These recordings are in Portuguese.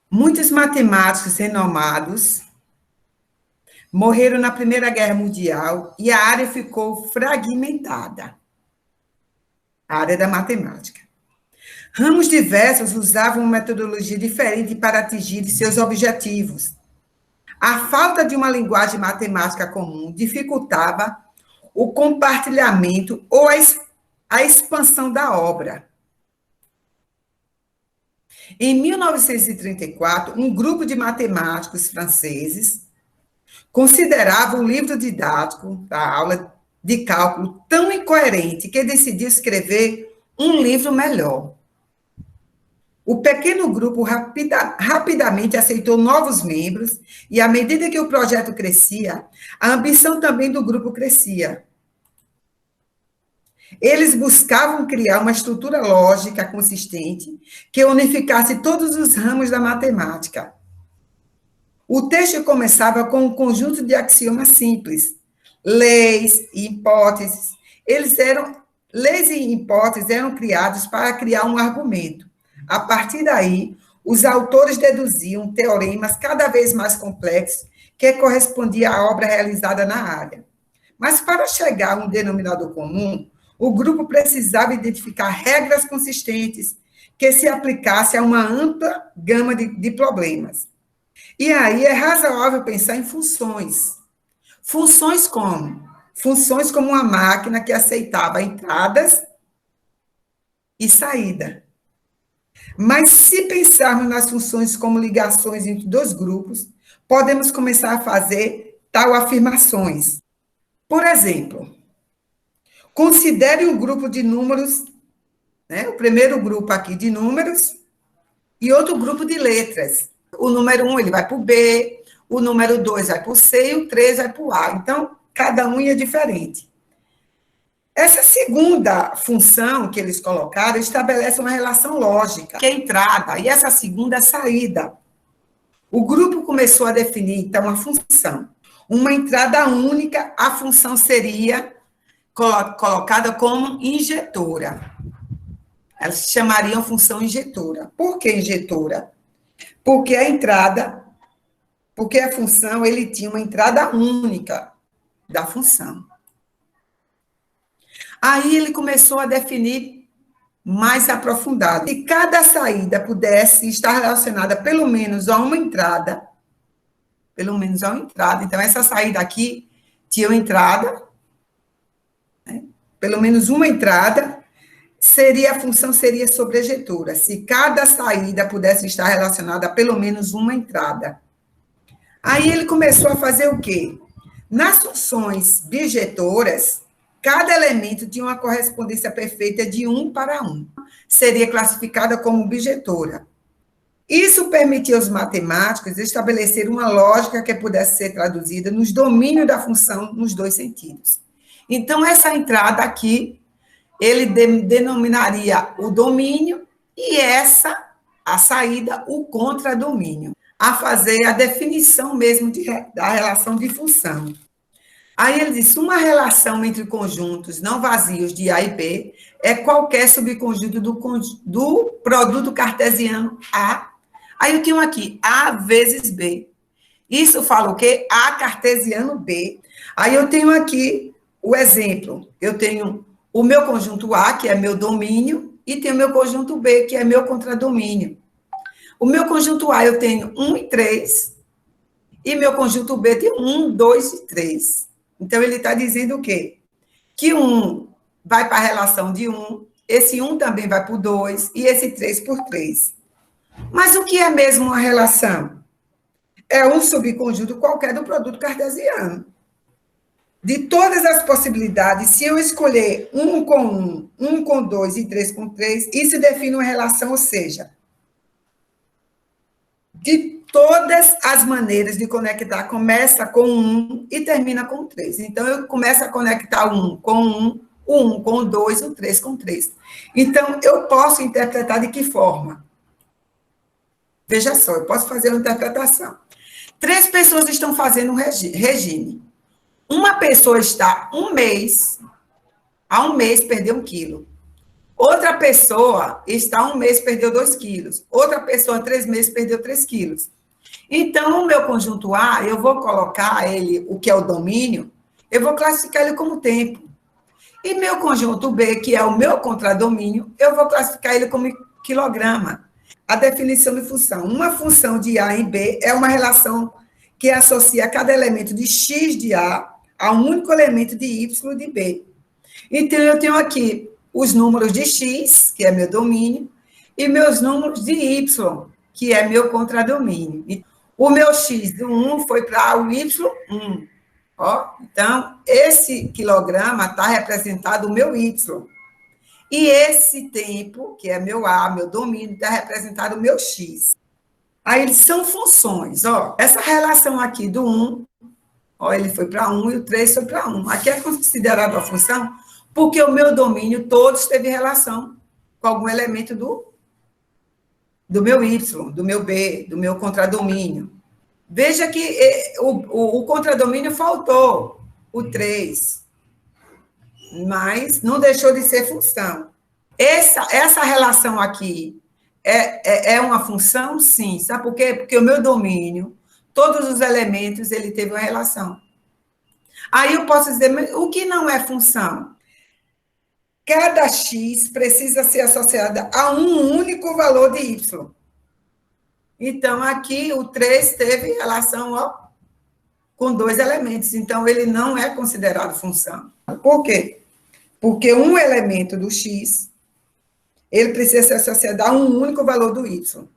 Muitos matemáticos renomados morreram na Primeira Guerra Mundial e a área ficou fragmentada, a área da matemática. Ramos diversos usavam uma metodologia diferente para atingir seus objetivos. A falta de uma linguagem matemática comum dificultava o compartilhamento ou a expansão da obra. Em 1934, um grupo de matemáticos franceses considerava o livro didático da aula de cálculo tão incoerente que decidiu escrever um livro melhor. O pequeno grupo rapidamente aceitou novos membros e, à medida que o projeto crescia, a ambição também do grupo crescia. Eles buscavam criar uma estrutura lógica consistente que unificasse todos os ramos da matemática. O texto começava com um conjunto de axiomas simples, leis e hipóteses. Leis e hipóteses eram criados para criar um argumento. A partir daí, os autores deduziam teoremas cada vez mais complexos que correspondiam à obra realizada na área. Mas para chegar a um denominador comum, o grupo precisava identificar regras consistentes que se aplicassem a uma ampla gama de problemas. E aí é razoável pensar em funções. Funções como? Funções como uma máquina que aceitava entradas e saída. Mas se pensarmos nas funções como ligações entre dois grupos, podemos começar a fazer tal afirmações. Por exemplo, considere um grupo de números, né? O primeiro grupo aqui de números e outro grupo de letras. O número 1 ele vai para o B, o número 2 vai para o C e o 3 vai para o A. Então, cada um é diferente. Essa segunda função que eles colocaram estabelece uma relação lógica, que é a entrada, e essa segunda é a saída. O grupo começou a definir, então, a função. Uma entrada única, a função seria colocada como injetora. Elas se chamariam função injetora. Por que injetora? Porque a função, ele tinha uma entrada única da função. Aí ele começou a definir mais aprofundado. Se cada saída pudesse estar relacionada pelo menos a uma entrada, então essa saída aqui tinha uma entrada, né? Pelo menos uma entrada, a função seria sobrejetora. Se cada saída pudesse estar relacionada a pelo menos uma entrada. Aí ele começou a fazer o quê? Nas funções bijetoras, cada elemento tinha uma correspondência perfeita de 1 para 1. Seria classificada como bijetora. Isso permitia aos matemáticos estabelecer uma lógica que pudesse ser traduzida nos domínios da função nos dois sentidos. Então, essa entrada aqui, ele denominaria o domínio e a saída, o contradomínio, a fazer a definição mesmo da relação de função. Aí ele disse, uma relação entre conjuntos não vazios de A e B é qualquer subconjunto do produto cartesiano A. Aí eu tenho aqui A vezes B. Isso fala o quê? A cartesiano B. Aí eu tenho aqui o exemplo. Eu tenho o meu conjunto A, que é meu domínio, e tenho o meu conjunto B, que é meu contradomínio. O meu conjunto A eu tenho 1 e 3, e meu conjunto B tem 1, 2 e 3. Então, ele está dizendo o quê? Que 1 vai para a relação de 1, esse 1 também vai para o 2, e esse 3 por 3. Mas o que é mesmo uma relação? É um subconjunto qualquer do produto cartesiano. De todas as possibilidades, se eu escolher 1 com 1, 1 com 2 e 3 com 3, isso define uma relação, ou seja, de todas as maneiras de conectar, começa com 1 e termina com 3. Então, eu começo a conectar 1 com 1, o 1 com 2, o 3 com 3. Então, eu posso interpretar de que forma? Veja só, eu posso fazer uma interpretação. 3 pessoas estão fazendo um regime. Uma pessoa está há um mês perdeu 1 quilo. Outra pessoa está 1 mês, perdeu 2 quilos. Outra pessoa, 3 meses, perdeu 3 quilos. Então, o meu conjunto A, eu vou colocar ele, o que é o domínio, eu vou classificar ele como tempo. E meu conjunto B, que é o meu contradomínio, eu vou classificar ele como quilograma. A definição de função. Uma função de A em B é uma relação que associa cada elemento de X de A um único elemento de Y de B. Então, eu tenho aqui os números de X, que é meu domínio, e meus números de Y, que é meu contradomínio. O meu X do 1 foi para o Y1. Ó, então, esse quilograma está representado o meu Y. E esse tempo, que é meu A, meu domínio, está representado o meu X. Aí, eles são funções. Ó, essa relação aqui do 1, ó, ele foi para 1 e o 3 foi para 1. Aqui é considerado a função porque o meu domínio todos teve relação com algum elemento do meu Y, do meu B, do meu contradomínio. Veja que o contradomínio faltou, o 3, mas não deixou de ser função. Essa relação aqui é uma função? Sim. Sabe por quê? Porque o meu domínio, todos os elementos, ele teve uma relação. Aí eu posso dizer, mas o que não é função? Cada X precisa ser associada a um único valor de Y. Então, aqui, o 3 teve relação, ó, com 2 elementos. Então, ele não é considerado função. Por quê? Porque um elemento do X, ele precisa ser associado a um único valor do Y.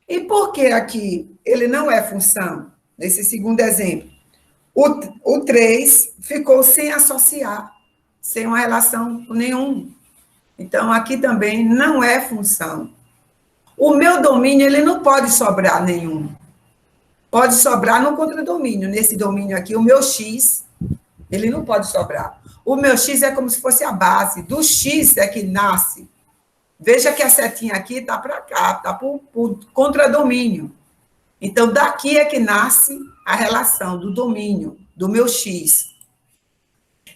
E por que aqui ele não é função? Nesse segundo exemplo. O 3 ficou sem associar, sem uma relação com nenhum. Então, aqui também não é função. O meu domínio, ele não pode sobrar nenhum. Pode sobrar no contradomínio. Nesse domínio aqui, o meu X, ele não pode sobrar. O meu X é como se fosse a base. Do X é que nasce. Veja que a setinha aqui está para cá, está para o contradomínio. Então, daqui é que nasce a relação do domínio, do meu X.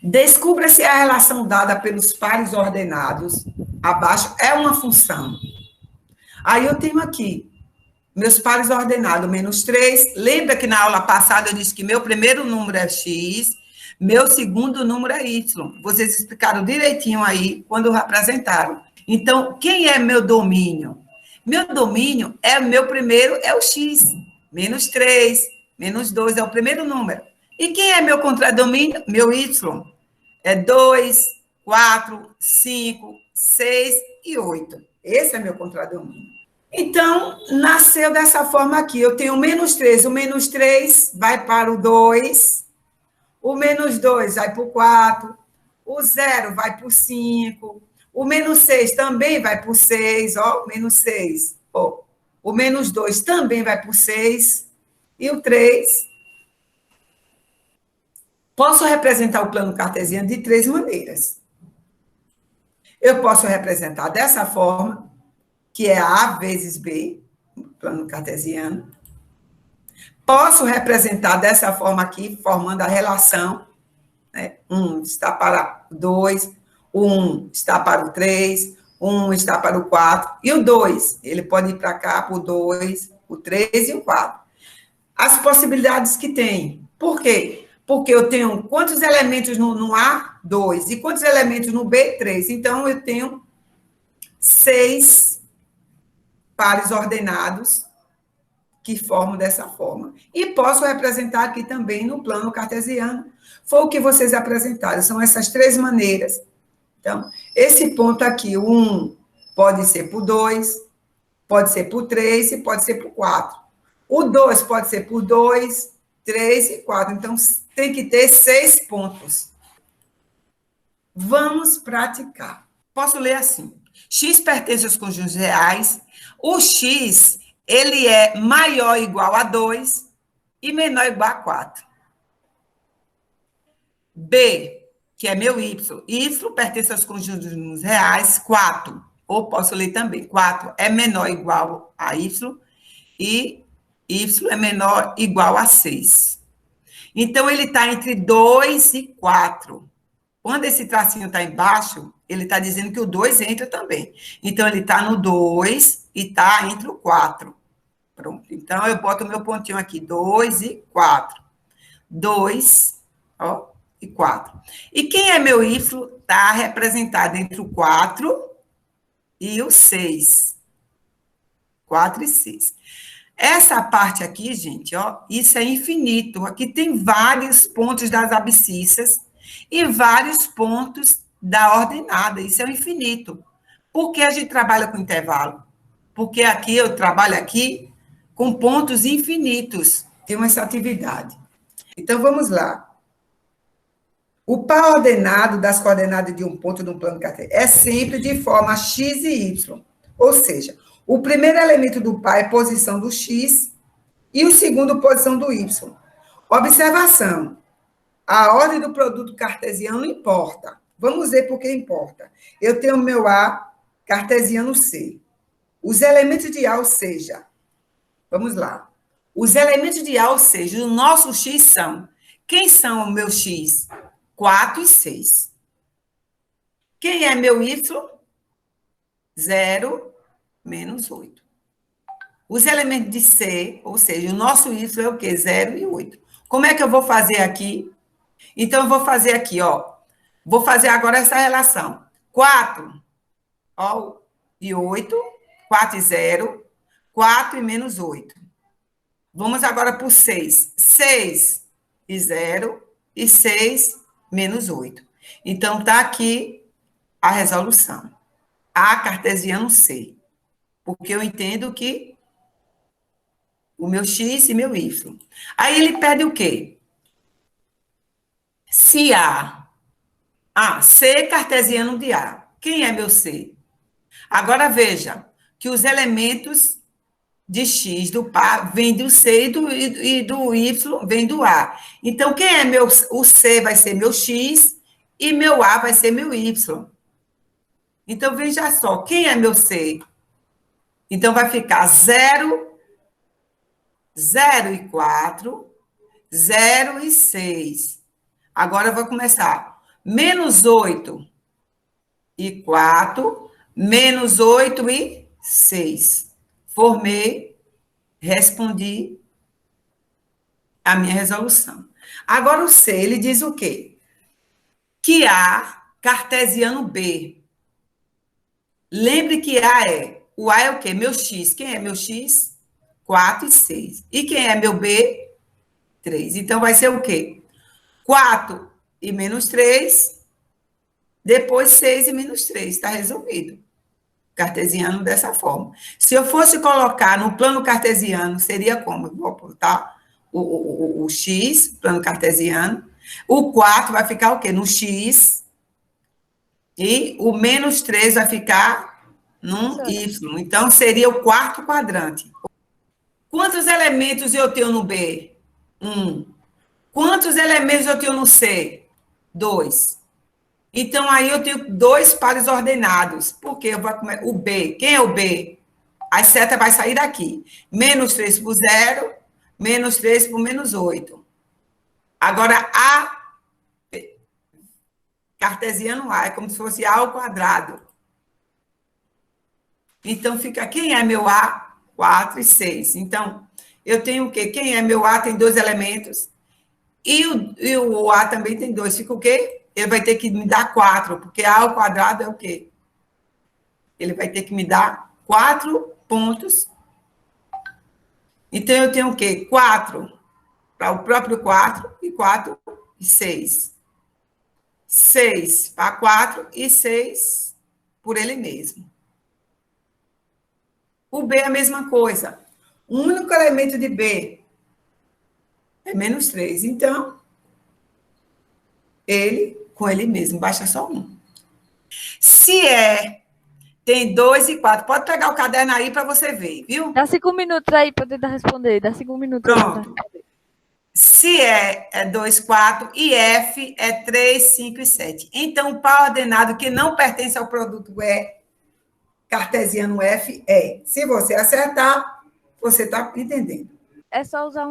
Descubra se a relação dada pelos pares ordenados abaixo é uma função. Aí eu tenho aqui meus pares ordenados, menos 3. Lembra que na aula passada eu disse que meu primeiro número é X, meu segundo número é Y. Vocês explicaram direitinho aí quando representaram. Então, quem é meu domínio? Meu domínio é o meu primeiro, é o X. Menos 3, menos 2 é o primeiro número. E quem é meu contradomínio? Meu Y. É 2, 4, 5, 6 e 8. Esse é meu contradomínio. Então, nasceu dessa forma aqui. Eu tenho o menos 3. O menos 3 vai para o 2. O menos 2 vai para o 4. O 0 vai para o 5. O menos 6 também vai para o 6. Ó, o menos 6. Ó, o menos 2 também vai para o 6. E o 3. Posso representar o plano cartesiano de 3 maneiras. Eu posso representar dessa forma, que é A vezes B, plano cartesiano. Posso representar dessa forma aqui, formando a relação, né? 1 está para o 2, o 1 está para o 3, o 1 está para o 4, e o 2, ele pode ir para cá, para o 2, o 3 e o 4. As possibilidades que tem. Por quê? Porque eu tenho quantos elementos no A? 2. E quantos elementos no B? 3. Então, eu tenho 6 pares ordenados que formam dessa forma. E posso representar aqui também no plano cartesiano. Foi o que vocês apresentaram. São essas 3 maneiras. Então, esse ponto aqui, o 1 pode ser por 2, pode ser por 3 e pode ser por 4. O 2 pode ser por 2, 3 e 4. Então, tem que ter 6 pontos. Vamos praticar. Posso ler assim. X pertence aos conjuntos reais. O X, ele é maior ou igual a 2 e menor ou igual a 4. B, que é meu Y. Y pertence aos conjuntos reais, 4. Ou posso ler também, 4 é menor ou igual a Y e Y é menor ou igual a 6. Então, ele está entre 2 e 4. Quando esse tracinho está embaixo, Ele está dizendo que o 2 entra também. Então, ele está no 2 e está entre o 4. Pronto. Então, eu boto o meu pontinho aqui, 2 e 4. 2, ó, e 4. E quem é meu Y está representado entre o 4 e o 6. 4 e 6. Essa parte aqui, gente, ó, isso é infinito. Aqui tem vários pontos das abscissas e vários pontos da ordenada. Isso é o infinito. Por que a gente trabalha com intervalo? Porque aqui eu trabalho aqui com pontos infinitos. Tem essa atividade. Então, vamos lá. O par ordenado das coordenadas de um ponto de um plano cartesiano é sempre de forma x e y. Ou seja, o primeiro elemento do par é posição do x e o segundo, posição do y. Observação. A ordem do produto cartesiano não importa. Vamos ver por que importa. Eu tenho meu A cartesiano C. Os elementos de A, ou seja, vamos lá. Os elementos de A, ou seja, o nosso x são. Quem são o meu x? 4 e 6. Quem é meu y? 0, menos 8. Os elementos de C, ou seja, o nosso y é o quê? 0 e 8. Como é que eu vou fazer aqui? Então, eu vou fazer aqui, ó. Vou fazer agora essa relação. 4, ó, e 8. 4 e 0. 4 e menos 8. Vamos agora para o 6. 6 e 0. E 6 menos 8. Então, está aqui a resolução. A cartesiano C. Porque eu entendo que o meu x e meu y. Aí ele pede o quê? Se A. C cartesiano de A. Quem é meu C? Agora veja que os elementos de x do par vêm do C e do y vem do A. Então, quem é meu... O C vai ser meu x e meu A vai ser meu y. Então, veja só, quem é meu C? Então, vai ficar 0, 0 e 4, 0 e 6. Agora, eu vou começar. Menos 8 e 4, menos 8 e 6. Formei, respondi a minha resolução. Agora, o C, ele diz o quê? Que A, cartesiano B. Lembre que o A é o quê? Meu X. Quem é meu X? 4 e 6. E quem é meu B? 3. Então, vai ser o quê? 4 e menos 3, depois 6 e menos 3. Está resolvido. Cartesiano dessa forma. Se eu fosse colocar no plano cartesiano, seria como? Eu vou botar o X, plano cartesiano. O 4 vai ficar o quê? No X. E o menos 3 vai ficar no Y. Então, seria o quarto quadrante. Quantos elementos eu tenho no B? 1. Quantos elementos eu tenho no C? 2. Então, aí eu tenho 2 pares ordenados. Porque eu vou comer o B. Quem é o B? A seta vai sair daqui. Menos 3 por 0, menos 3 por menos 8. Agora, A, cartesiano A, é como se fosse A ao quadrado. Então, fica, quem é meu A? 4 e 6. Então, eu tenho o quê? Quem é meu A tem 2 elementos. E o A também tem 2. Fica o quê? Ele vai ter que me dar 4, porque A ao quadrado é o quê? Ele vai ter que me dar 4 pontos. Então, eu tenho o quê? 4 para o próprio 4 e 4 e 6. 6 para 4 e 6 por ele mesmo. O B é a mesma coisa. O único elemento de B é menos 3. Então, ele com ele mesmo, baixa só 1. Se tem 2 e 4. Pode pegar o caderno aí para você ver, viu? Dá 5 minutos aí para tentar responder. Dá 5 minutos. Pronto. Se é 2, 4 e F é 3, 5 e 7. Então, o par ordenado que não pertence ao produto cartesiano F é. Se você acertar, você está entendendo. É só usar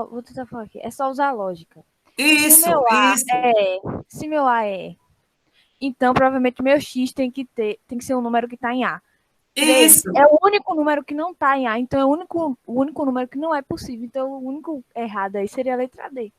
vou tentar falar aqui. É só usar a lógica. Isso, Se meu A é Então, provavelmente, meu X tem que ser um número que está em A. Isso. É o único número que não está em A, então é o único número que não é possível. Então, o único errado aí seria a letra D.